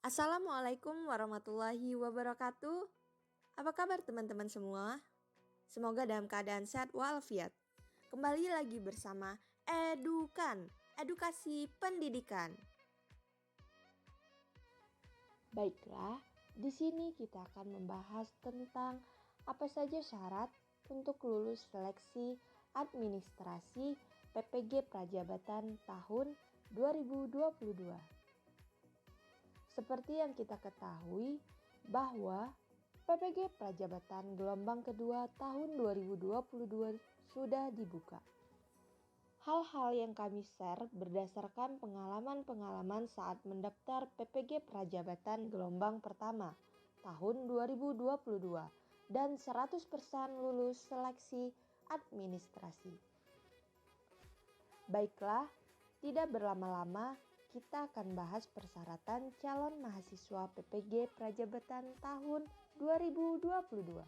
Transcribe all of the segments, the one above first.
Assalamualaikum warahmatullahi wabarakatuh. Apa kabar teman-teman semua? Semoga dalam keadaan sehat walafiat. Kembali lagi bersama Edukan, Edukasi Pendidikan. Baiklah, di sini kita akan membahas tentang apa saja syarat untuk lulus seleksi administrasi PPG Prajabatan tahun 2022. Seperti yang kita ketahui bahwa PPG Prajabatan gelombang kedua tahun 2022 sudah dibuka. Hal-hal yang kami share berdasarkan pengalaman-pengalaman saat mendaftar PPG Prajabatan gelombang pertama tahun 2022 dan 100% lulus seleksi administrasi. Baiklah, tidak berlama-lama kita akan bahas persyaratan calon mahasiswa PPG Prajabatan tahun 2022.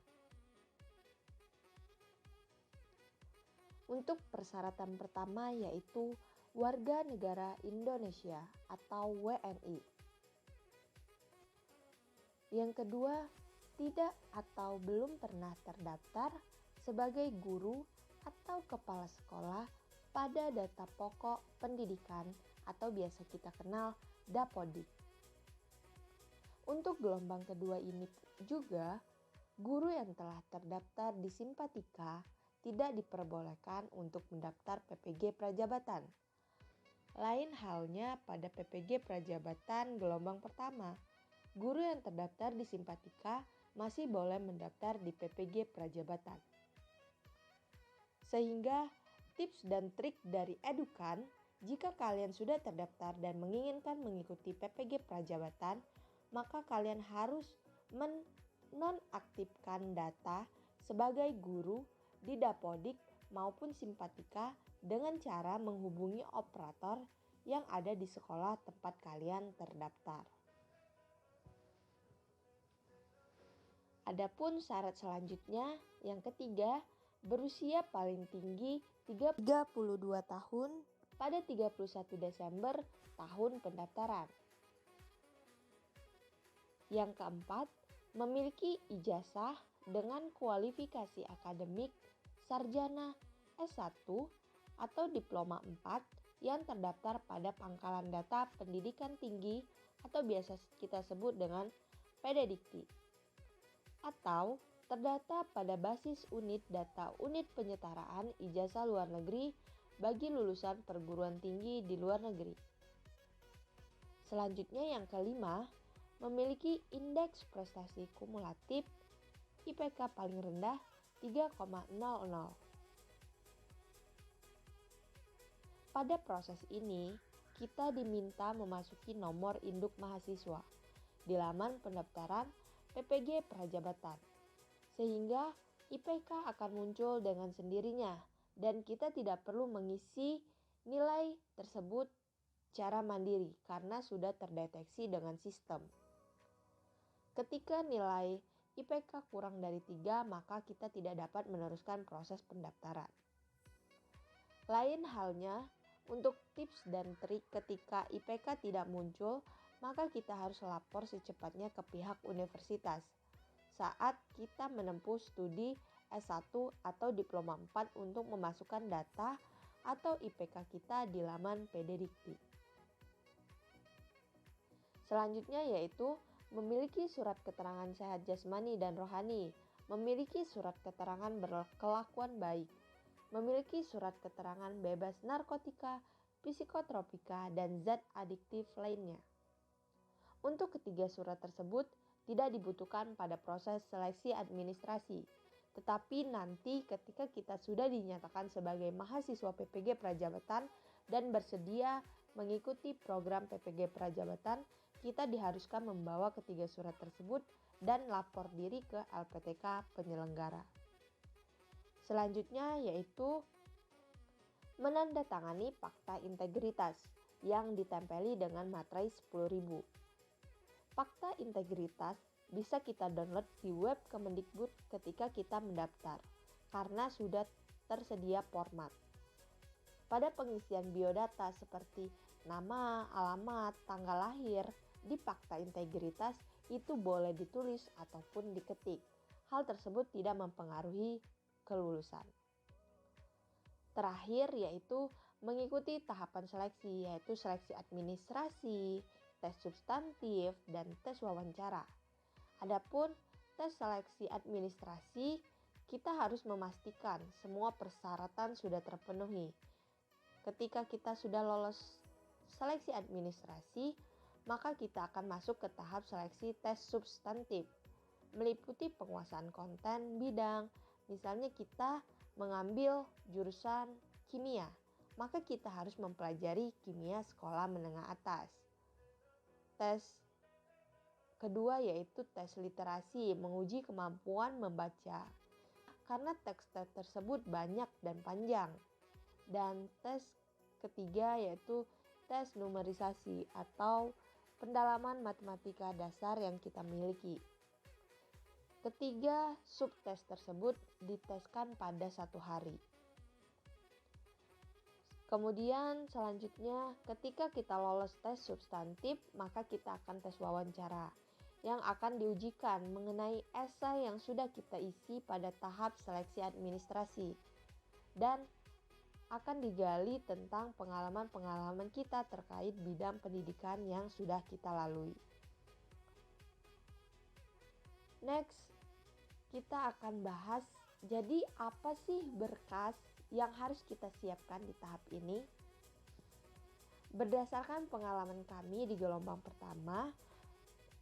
Untuk persyaratan pertama yaitu warga negara Indonesia atau WNI. Yang kedua, tidak atau belum pernah terdaftar sebagai guru atau kepala sekolah pada data pokok pendidikan atau biasa kita kenal Dapodik. Untuk gelombang kedua ini juga, guru yang telah terdaftar di Simpatika tidak diperbolehkan untuk mendaftar PPG Prajabatan. Lain halnya pada PPG Prajabatan gelombang pertama, guru yang terdaftar di Simpatika masih boleh mendaftar di PPG Prajabatan. Sehingga tips dan trik dari Edukan, jika kalian sudah terdaftar dan menginginkan mengikuti PPG Prajabatan, maka kalian harus menonaktifkan data sebagai guru di Dapodik maupun Simpatika dengan cara menghubungi operator yang ada di sekolah tempat kalian terdaftar. Adapun syarat selanjutnya, yang ketiga, berusia paling tinggi 32 tahun pada 31 Desember tahun pendaftaran. Yang keempat, memiliki ijazah dengan kualifikasi akademik sarjana S1 atau diploma 4 yang terdaftar pada Pangkalan Data Pendidikan Tinggi atau biasa kita sebut dengan PDDikti, atau terdata pada basis unit data unit penyetaraan ijazah luar negeri bagi lulusan perguruan tinggi di luar negeri. Selanjutnya yang kelima, memiliki indeks prestasi kumulatif IPK paling rendah 3,00. Pada proses ini, kita diminta memasuki nomor induk mahasiswa di laman pendaftaran PPG Prajabatan, sehingga IPK akan muncul dengan sendirinya dan kita tidak perlu mengisi nilai tersebut secara mandiri karena sudah terdeteksi dengan sistem. Ketika nilai IPK kurang dari 3, maka kita tidak dapat meneruskan proses pendaftaran. Lain halnya, untuk tips dan trik ketika IPK tidak muncul, maka kita harus lapor secepatnya ke pihak universitas saat kita menempuh studi S1 atau diploma 4 untuk memasukkan data atau IPK kita di laman PDDikti. Selanjutnya yaitu memiliki surat keterangan sehat jasmani dan rohani, memiliki surat keterangan berkelakuan baik, memiliki surat keterangan bebas narkotika, psikotropika, dan zat adiktif lainnya. Untuk ketiga surat tersebut tidak dibutuhkan pada proses seleksi administrasi, tetapi nanti ketika kita sudah dinyatakan sebagai mahasiswa PPG Prajabatan dan bersedia mengikuti program PPG Prajabatan, kita diharuskan membawa ketiga surat tersebut dan lapor diri ke LPTK penyelenggara. Selanjutnya yaitu menandatangani fakta integritas yang ditempeli dengan materai 10.000. Fakta integritas bisa kita download di web Kemendikbud ketika kita mendaftar karena sudah tersedia format. Pada pengisian biodata seperti nama, alamat, tanggal lahir, di fakta integritas itu boleh ditulis ataupun diketik. Hal tersebut tidak mempengaruhi kelulusan. Terakhir yaitu mengikuti tahapan seleksi, yaitu seleksi administrasi, tes substantif, dan tes wawancara. Adapun tes seleksi administrasi, kita harus memastikan semua persyaratan sudah terpenuhi. Ketika kita sudah lolos seleksi administrasi, maka kita akan masuk ke tahap seleksi tes substantif, meliputi penguasaan konten bidang. Misalnya kita mengambil jurusan kimia, maka kita harus mempelajari kimia sekolah menengah atas. Tes kedua yaitu tes literasi, menguji kemampuan membaca. Karena teks-teks tersebut banyak dan panjang. Dan tes ketiga yaitu tes numerisasi atau pendalaman matematika dasar yang kita miliki. Ketiga subtes tersebut diteskan pada 1 hari. Kemudian selanjutnya ketika kita lolos tes substantif, maka kita akan tes wawancara yang akan diujikan mengenai esai yang sudah kita isi pada tahap seleksi administrasi dan akan digali tentang pengalaman-pengalaman kita terkait bidang pendidikan yang sudah kita lalui. Next, kita akan bahas jadi apa sih berkas yang harus kita siapkan di tahap ini. Berdasarkan pengalaman kami di gelombang pertama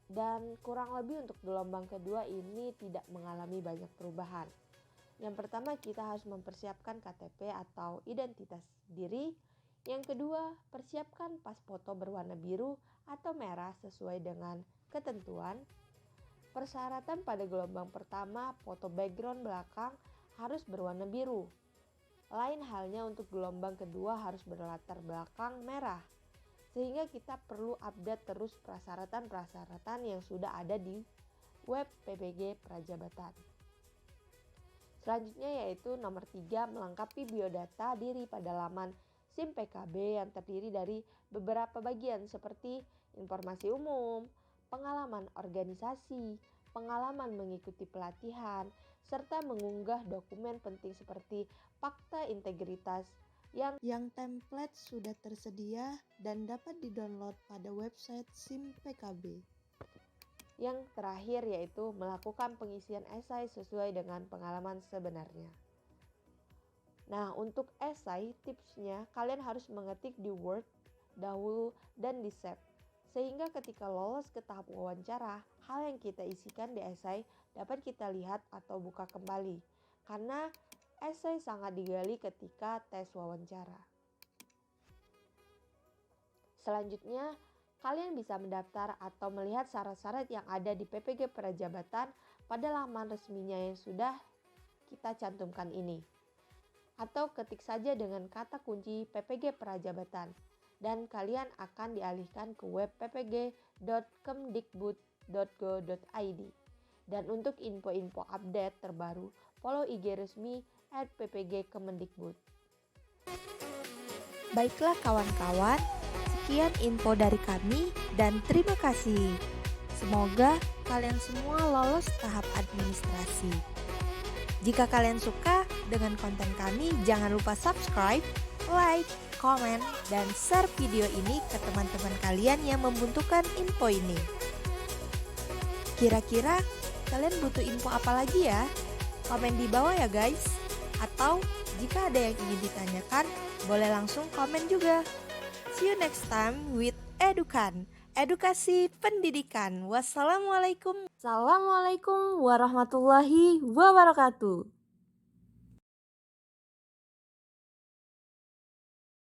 dan kurang lebih untuk gelombang kedua ini tidak mengalami banyak perubahan. Yang pertama, kita harus mempersiapkan KTP atau identitas diri. Yang kedua, persiapkan pas foto berwarna biru atau merah sesuai dengan ketentuan. Persyaratan pada gelombang pertama, foto background belakang harus berwarna biru. Lain halnya untuk gelombang kedua harus berlatar belakang merah. Sehingga kita perlu update terus persyaratan-persyaratan yang sudah ada di web PPG Prajabatan. Selanjutnya yaitu nomor 3, melengkapi biodata diri pada laman SIM PKB yang terdiri dari beberapa bagian seperti informasi umum, pengalaman organisasi, pengalaman mengikuti pelatihan, serta mengunggah dokumen penting seperti fakta integritas yang template sudah tersedia dan dapat didownload pada website SIM PKB. Yang terakhir yaitu melakukan pengisian esai sesuai dengan pengalaman sebenarnya. Nah, untuk esai tipsnya kalian harus mengetik di Word dahulu dan di save. Sehingga ketika lolos ke tahap wawancara, hal yang kita isikan di esai dapat kita lihat atau buka kembali. Karena esai sangat digali ketika tes wawancara. Selanjutnya, kalian bisa mendaftar atau melihat syarat-syarat yang ada di PPG Prajabatan pada laman resminya yang sudah kita cantumkan ini. Atau ketik saja dengan kata kunci PPG Prajabatan dan kalian akan dialihkan ke web ppg.kemdikbud.go.id. Dan untuk info-info update terbaru, follow IG resmi @ppg Kemendikbud. Baiklah kawan-kawan, sekian info dari kami dan terima kasih. Semoga kalian semua lolos tahap administrasi. Jika kalian suka dengan konten kami, jangan lupa subscribe, like, komen, dan share video ini ke teman-teman kalian yang membutuhkan info ini. Kira-kira kalian butuh info apa lagi ya? Komen di bawah ya guys. Atau jika ada yang ingin ditanyakan, boleh langsung komen juga. See you next time with Edukan, edukasi pendidikan. Wassalamualaikum warahmatullahi wabarakatuh.